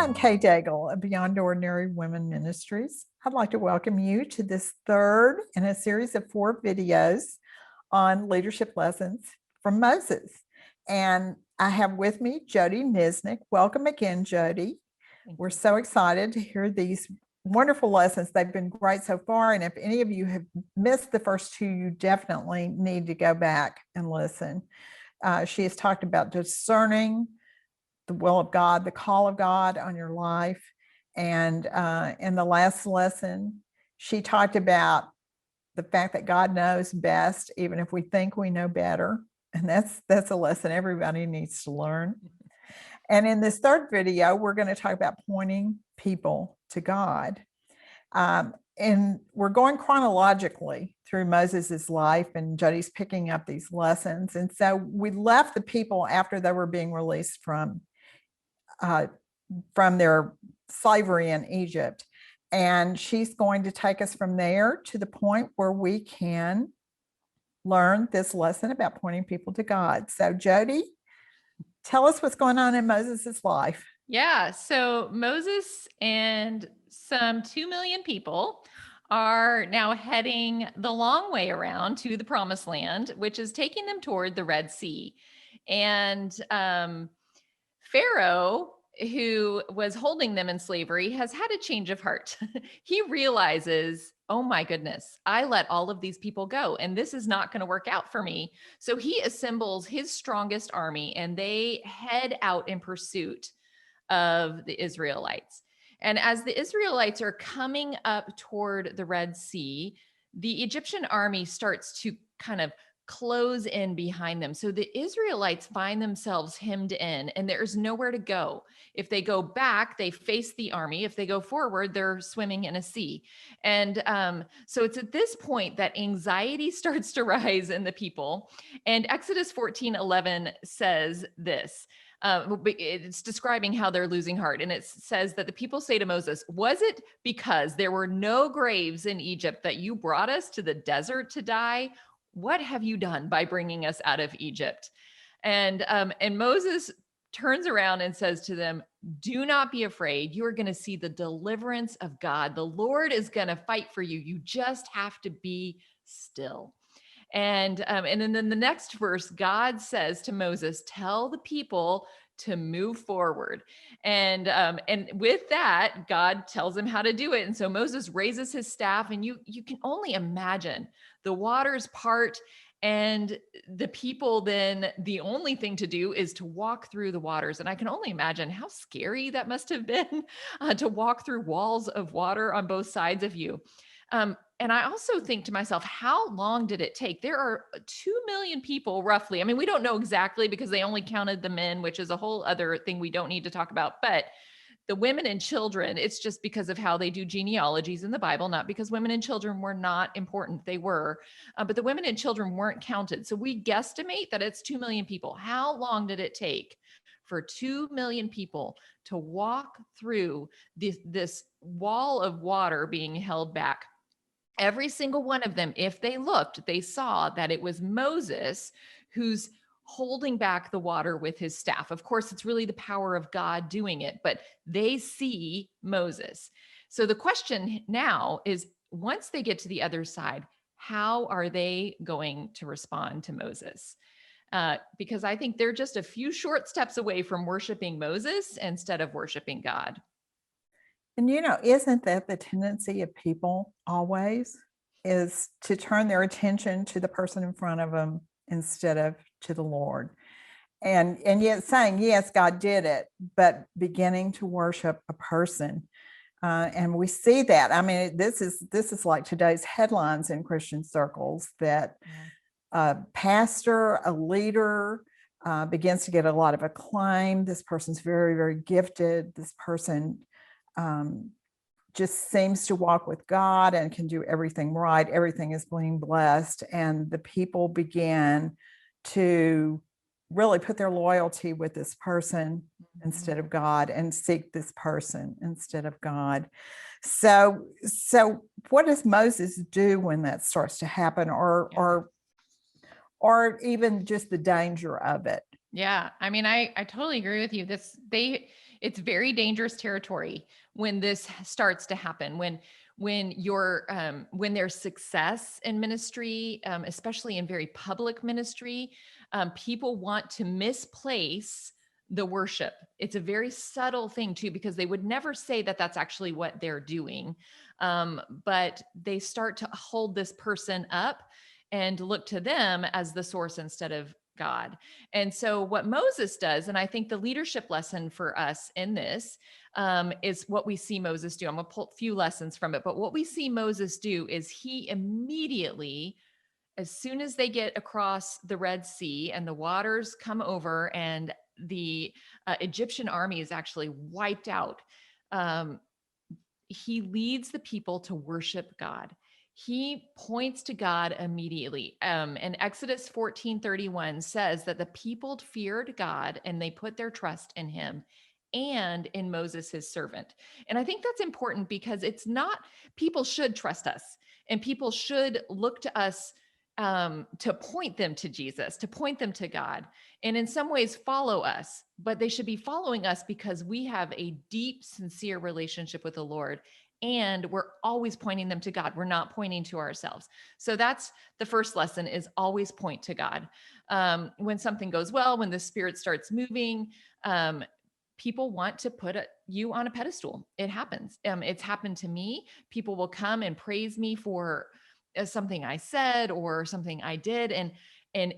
I'm Kay Daigle of Beyond Ordinary Women Ministries. I'd like to welcome you to this third in a series of 4 videos on leadership lessons from Moses. And I have with me Jodie Niznik. Welcome again, Jodie. We're so excited to hear these wonderful lessons. They've been great so far. And if any of you have missed the first 2, you definitely need to go back and listen. She has talked about discerning the will of God, the call of God on your life. And in the last lesson, she talked about the fact that God knows best, even if we think we know better. And that's a lesson everybody needs to learn. And in this third video, we're going to talk about pointing people to God. And we're going chronologically through Moses's life, and Jodie's picking up these lessons. And so we left the people after they were being released from their slavery in Egypt. And she's going to take us from there to the point where we can learn this lesson about pointing people to God. So Jodie, tell us what's going on in Moses's life. Yeah, so Moses and some 2 million people are now heading the long way around to the promised land, which is taking them toward the Red Sea. And Pharaoh, who was holding them in slavery, has had a change of heart. He realizes, oh my goodness, I let all of these people go, and this is not going to work out for me. So he assembles his strongest army, and they head out in pursuit of the Israelites. And as the Israelites are coming up toward the Red Sea, the Egyptian army starts to kind of close in behind them. So the Israelites find themselves hemmed in, and there's nowhere to go. If they go back, they face the army. If they go forward, they're swimming in a sea. And so it's at this point that anxiety starts to rise in the people. And Exodus 14:11 says this. It's describing how they're losing heart. And it says that the people say to Moses, was it because there were no graves in Egypt that you brought us to the desert to die? What have you done by bringing us out of Egypt? And Moses turns around and says to them, do not be afraid. You are going to see the deliverance of God. The Lord is going to fight for you. You just have to be still. And then the next verse, God says to Moses, tell the people to move forward. And with that, God tells him how to do it. And so Moses raises his staff, and you can only imagine the waters part, and the people then, the only thing to do is to walk through the waters. And I can only imagine how scary that must have been to walk through walls of water on both sides of you. And I also think to myself, how long did it take? There are 2 million people roughly. I mean, we don't know exactly because they only counted the men, which is a whole other thing we don't need to talk about. But the women and children, it's just because of how they do genealogies in the Bible, not because women and children were not important. They were, but the women and children weren't counted. So we guesstimate that it's 2 million people. How long did it take for 2 million people to walk through this wall of water being held back? Every single one of them, if they looked, they saw that it was Moses who's holding back the water with his staff. Of course, it's really the power of God doing it, but they see Moses. So the question now is, once they get to the other side, how are they going to respond to Moses? Because I think they're just a few short steps away from worshiping Moses instead of worshiping God. And isn't that the tendency of people always, is to turn their attention to the person in front of them instead of to the Lord? And yet saying, yes, God did it, but beginning to worship a person. And we see that. I mean, this is like today's headlines in Christian circles, that a pastor, a leader, begins to get a lot of acclaim. This person's very, very gifted. This person just seems to walk with God and can do everything right. Everything is being blessed. And the people begin to really put their loyalty with this person instead of God, and seek this person instead of God. So what does Moses do when that starts to happen, or even just the danger of it? Yeah. I mean, I totally agree with you. It's very dangerous territory when this starts to happen, when there's success in ministry, especially in very public ministry, people want to misplace the worship. It's a very subtle thing too, because they would never say that that's actually what they're doing. But they start to hold this person up and look to them as the source instead of God. And so, what Moses does, and I think the leadership lesson for us in this is what we see Moses do. I'm going to pull a few lessons from it, but what we see Moses do is he immediately, as soon as they get across the Red Sea and the waters come over and the Egyptian army is actually wiped out, um, he leads the people to worship God. He points to God immediately. And Exodus 14:31 says that the people feared God and they put their trust in him and in Moses, his servant. And I think that's important because it's not, people should trust us and people should look to us to point them to Jesus, to point them to God, and in some ways follow us, but they should be following us because we have a deep, sincere relationship with the Lord. And we're always pointing them to God. We're not pointing to ourselves. So that's the first lesson, is always point to God. When something goes well, when the Spirit starts moving, people want to put you on a pedestal. It happens. It's happened to me. People will come and praise me for something I said or something I did. And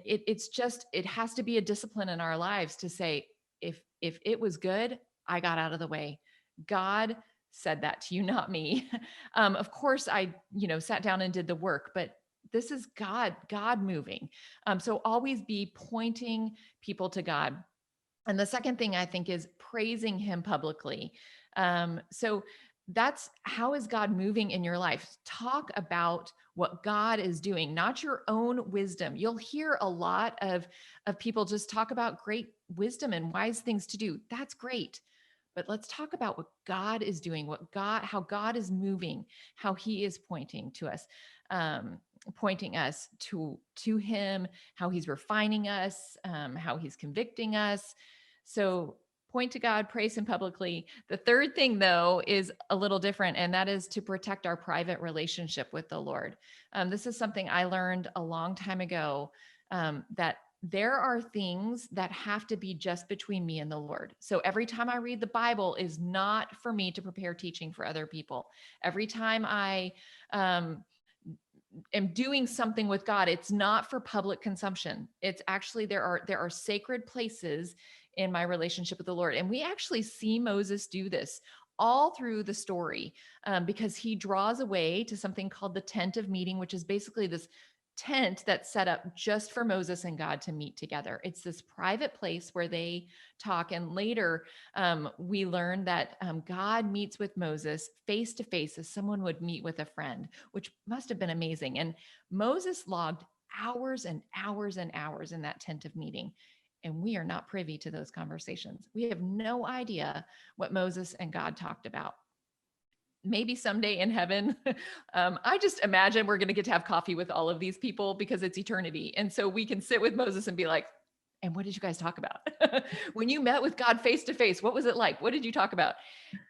it's just, it has to be a discipline in our lives to say, if it was good, I got out of the way. God said that to you, not me. Of course, I sat down and did the work, but this is God moving. So always be pointing people to God. And the second thing I think is praising him publicly. So that's, how is God moving in your life? Talk about what God is doing, not your own wisdom. You'll hear a lot of people just talk about great wisdom and wise things to do. That's great. But let's talk about what God is doing, how God is moving, how he is pointing to us, pointing us to him, how he's refining us, how he's convicting us. So point to God, praise him publicly. The third thing, though, is a little different, and that is to protect our private relationship with the Lord. This is something I learned a long time ago, that there are things that have to be just between me and the Lord. So every time I read the Bible is not for me to prepare teaching for other people. Every time I am doing something with God, it's not for public consumption. It's actually, there are sacred places in my relationship with the Lord. And we actually see Moses do this all through the story, because he draws away to something called the tent of meeting, which is basically this tent that's set up just for Moses and God to meet together. It's this private place where they talk. And later, we learn that God meets with Moses face to face as someone would meet with a friend, which must have been amazing. And Moses logged hours and hours and hours in that tent of meeting. And we are not privy to those conversations. We have no idea what Moses and God talked about. Maybe someday in heaven, I just imagine we're going to get to have coffee with all of these people because it's eternity. And so we can sit with Moses and be like, and what did you guys talk about? When you met with God face to face, what was it like? What did you talk about?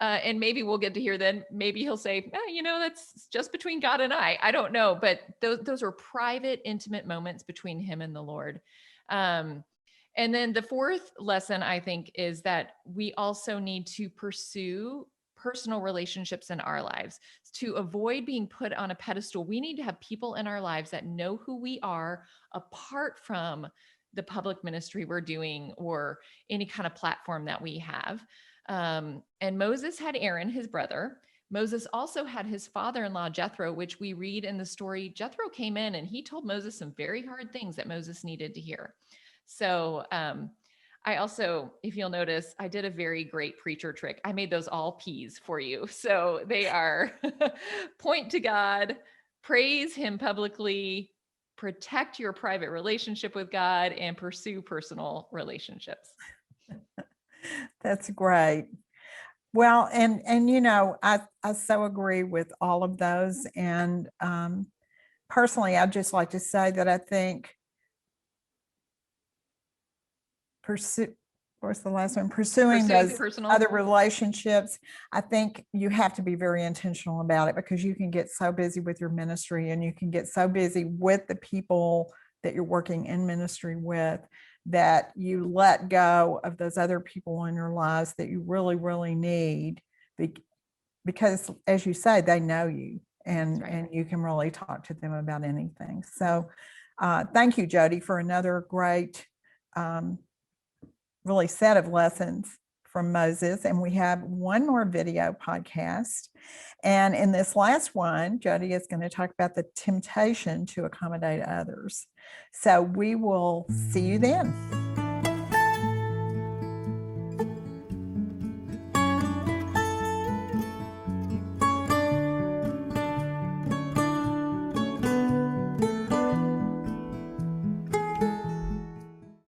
And maybe we'll get to hear then. Maybe he'll say, that's just between God and I don't know. But those are private, intimate moments between him and the Lord. And then the fourth lesson, I think, is that we also need to pursue personal relationships in our lives. To avoid being put on a pedestal, we need to have people in our lives that know who we are apart from the public ministry we're doing or any kind of platform that we have. And Moses had Aaron, his brother. Moses also had his father-in-law, Jethro, which we read in the story. Jethro came in and he told Moses some very hard things that Moses needed to hear. So I also, if you'll notice, I did a very great preacher trick. I made those all P's for you. So they are point to God, praise him publicly, protect your private relationship with God, and pursue personal relationships. That's great. Well, and I so agree with all of those. And personally, I'd just like to say that I think pursue, what's the last one? Pursuing Pursuing those personal. other relationships. I think you have to be very intentional about it, because you can get so busy with your ministry, and you can get so busy with the people that you're working in ministry with, that you let go of those other people in your lives that you really, really need, because as you say, they know you, and right. and you can really talk to them about anything. So thank you, Jodie, for another great really set of lessons from Moses. And we have one more video podcast. And in this last one, Jodie is going to talk about the temptation to accommodate others. So we will see you then.